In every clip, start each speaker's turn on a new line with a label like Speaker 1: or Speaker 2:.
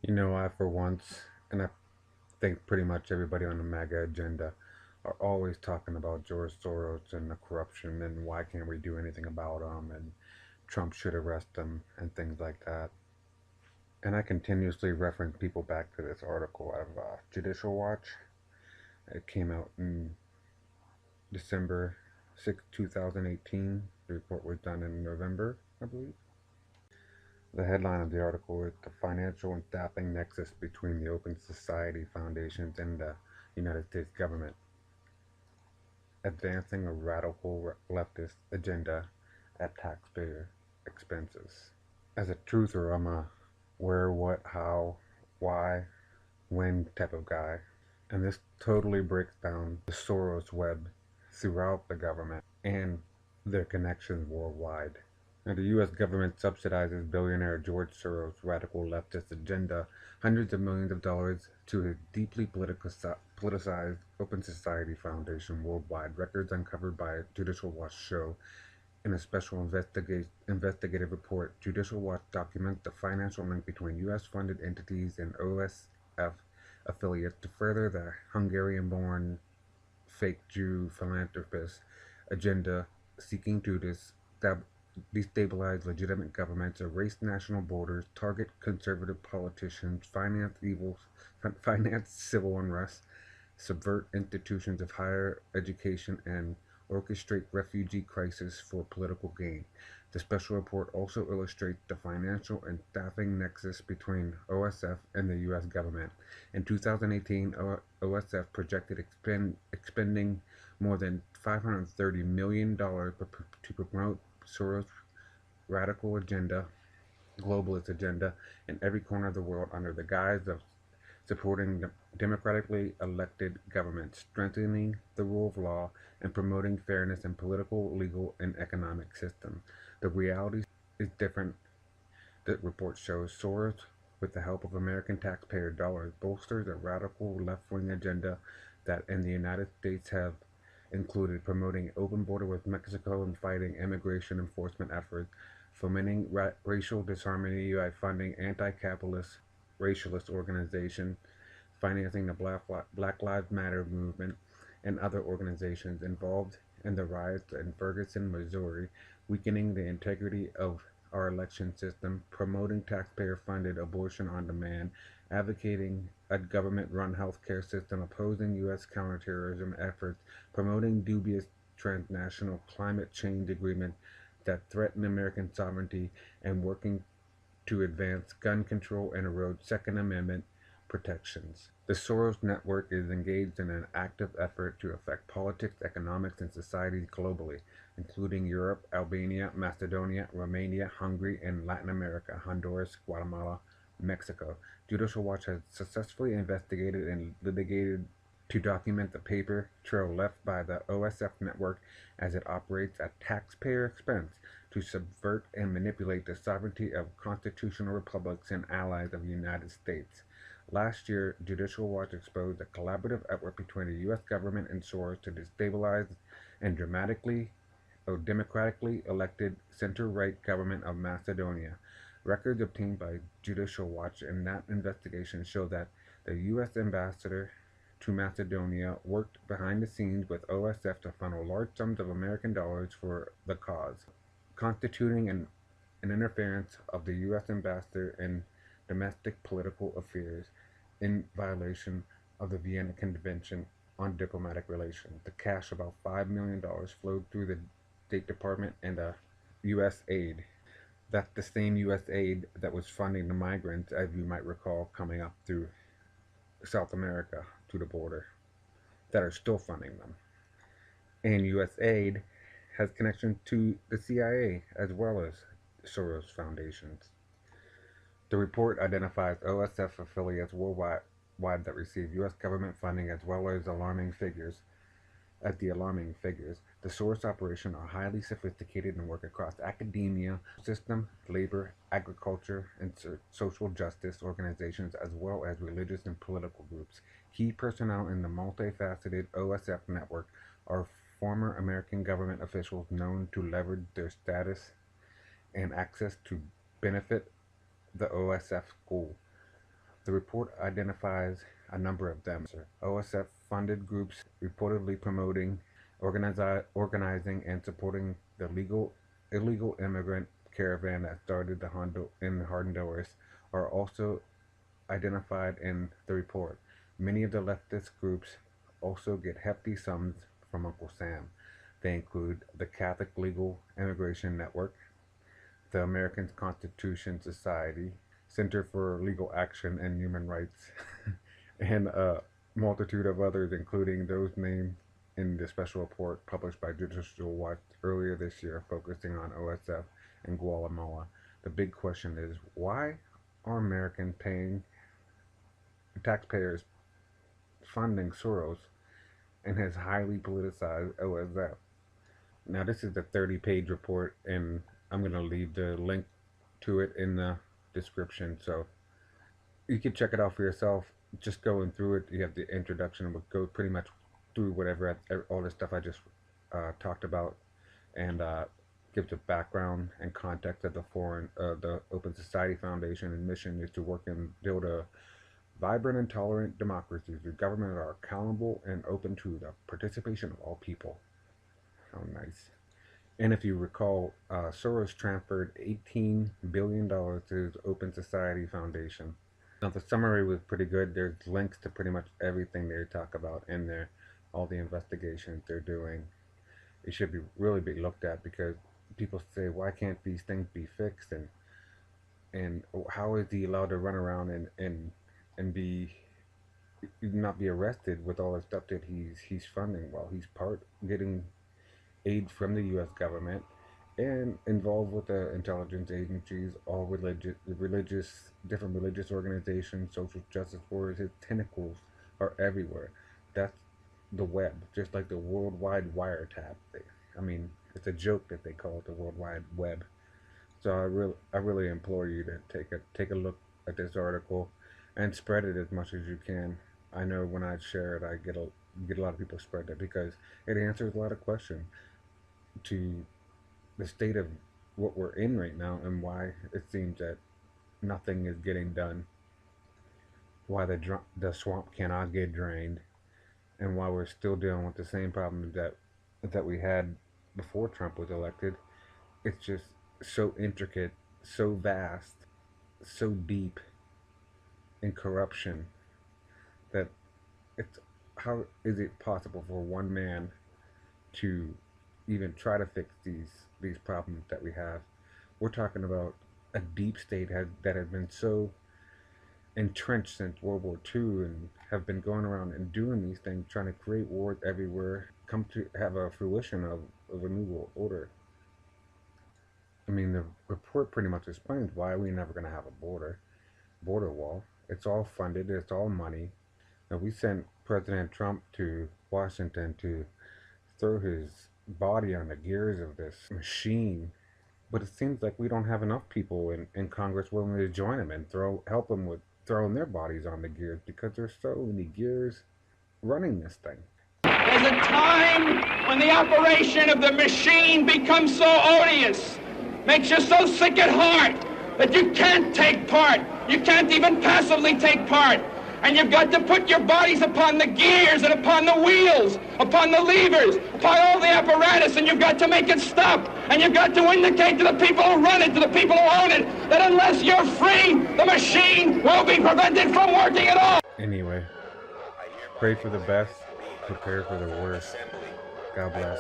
Speaker 1: I for once, and I think pretty much everybody on the MAGA agenda are always talking about George Soros and the corruption and why can't we do anything about him and Trump should arrest him and things like that. And I continuously reference people back to this article out of Judicial Watch. It came out in December 6th, 2018. The report was done in November, I believe. The headline of the article is "The Financial and Staffing Nexus Between the Open Society Foundations and the United States Government. Advancing a Radical Leftist Agenda at Taxpayer Expenses." As a truther, I'm a where, what, how, why, when type of guy. And this totally breaks down the Soros web throughout the government and their connections worldwide. Now, the U.S. government subsidizes billionaire George Soros' radical leftist agenda hundreds of millions of dollars to his deeply politicized Open Society Foundation worldwide. Records uncovered by Judicial Watch show in a special investigative report. Judicial Watch documents the financial link between U.S.-funded entities and OSF affiliates to further the Hungarian-born fake Jew philanthropist agenda seeking to destabilize legitimate governments, erase national borders, target conservative politicians, finance civil unrest, subvert institutions of higher education, and orchestrate refugee crisis for political gain. The special report also illustrates the financial and staffing nexus between OSF and the U.S. government. In 2018, OSF projected expending more than $530 million to promote Soros' radical agenda, globalist agenda, in every corner of the world under the guise of supporting democratically elected governments, strengthening the rule of law, and promoting fairness in political, legal, and economic systems. The reality is different. The report shows Soros, with the help of American taxpayer dollars, bolsters a radical left-wing agenda that in the United States have included promoting open border with Mexico and fighting immigration enforcement efforts, fomenting racial disharmony by funding anti-capitalist racialist organizations, financing the Black Lives Matter movement, and other organizations involved in the riots in Ferguson, Missouri, weakening the integrity of our election system, promoting taxpayer-funded abortion on demand, advocating a government-run healthcare system, opposing U.S. counterterrorism efforts, promoting dubious transnational climate change agreements that threaten American sovereignty, and working to advance gun control and erode Second Amendment protections. The Soros Network is engaged in an active effort to affect politics, economics, and society globally, including Europe, Albania, Macedonia, Romania, Hungary, and Latin America, Honduras, Guatemala, Mexico. Judicial Watch has successfully investigated and litigated to document the paper trail left by the OSF network as it operates at taxpayer expense to subvert and manipulate the sovereignty of constitutional republics and allies of the United States. Last year, Judicial Watch exposed a collaborative effort between the U.S. government and Soros to destabilize and democratically elected center-right government of Macedonia. Records obtained by Judicial Watch in that investigation show that the U.S. ambassador to Macedonia worked behind the scenes with OSF to funnel large sums of American dollars for the cause, constituting an interference of the U.S. ambassador in domestic political affairs in violation of the Vienna Convention on Diplomatic Relations. The cash, about $5 million, flowed through the State Department and the U.S. aid. That's the same U.S. aid that was funding the migrants, as you might recall, coming up through South America to the border, that are still funding them. And U.S. aid has connections to the CIA as well as Soros foundations. The report identifies OSF affiliates worldwide that receive U.S. government funding as well as alarming figures. The Soros operation are highly sophisticated and work across academia, system, labor, agriculture, and social justice organizations as well as religious and political groups. Key personnel in the multifaceted OSF network are former American government officials known to leverage their status and access to benefit the OSF school. The report identifies a number of them. OSF funded groups reportedly promoting, organizing, and supporting the illegal immigrant caravan that started in Honduras are also identified in the report. Many of the leftist groups also get hefty sums from Uncle Sam. They include the Catholic Legal Immigration Network, the American Constitution Society, Center for Legal Action and Human Rights, and a multitude of others, including those named in the special report published by Judicial Watch earlier this year, focusing on OSF and Guatemala. The big question is, why are Americans paying taxpayers funding Soros and his highly politicized OSF? Now, this is the 30-page report, and I'm going to leave the link to it in the description, so you can check it out for yourself. Just going through it, you have the introduction, we'll go pretty much through whatever, all the stuff I just talked about, and gives a background and context of the Open Society Foundation and mission is to work and build a vibrant and tolerant democracy where government are accountable and open to the participation of all people. How nice. And if you recall, Soros transferred $18 billion to his Open Society Foundation. Now, the summary was pretty good. There's links to pretty much everything they talk about in there, all the investigations they're doing. It should really be looked at, because people say, why can't these things be fixed? And how is he allowed to run around and not be arrested with all the stuff that he's funding while he's getting aid from the U.S. government and involved with the intelligence agencies, all different religious organizations, social justice warriors. His tentacles are everywhere. That's the web, just like the WorldWide wiretap. I mean, it's a joke that they call it the WorldWide Web. So I really implore you to take a look at this article and spread it as much as you can. I know when I share it, I get a lot of people spread it, because it answers a lot of questions to the state of what we're in right now, and why it seems that nothing is getting done, why the swamp cannot get drained, and why we're still dealing with the same problems that we had before Trump was elected. It's just so intricate, so vast, so deep in corruption that how is it possible for one man to even try to fix these problems that we have? We're talking about a deep state that has been so entrenched since World War II, and have been going around and doing these things, trying to create wars everywhere, come to have a fruition of a new world order. I mean, the report pretty much explains why we're never going to have a border wall. It's all funded, it's all money. Now, we sent President Trump to Washington to throw his body on the gears of this machine, but it seems like we don't have enough people in Congress willing to join him and help him with throwing their bodies on the gears, because there's so many gears running this thing.
Speaker 2: There's a time when the operation of the machine becomes so odious, makes you so sick at heart, that you can't take part. You can't even passively take part. And you've got to put your bodies upon the gears and upon the wheels, upon the levers, upon all the apparatus, and you've got to make it stop. And you've got to indicate to the people who run it, to the people who own it, that unless you're free, the machine will be prevented from working at all.
Speaker 1: Anyway, pray for the best, prepare for the worst. God bless.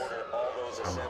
Speaker 1: Amen.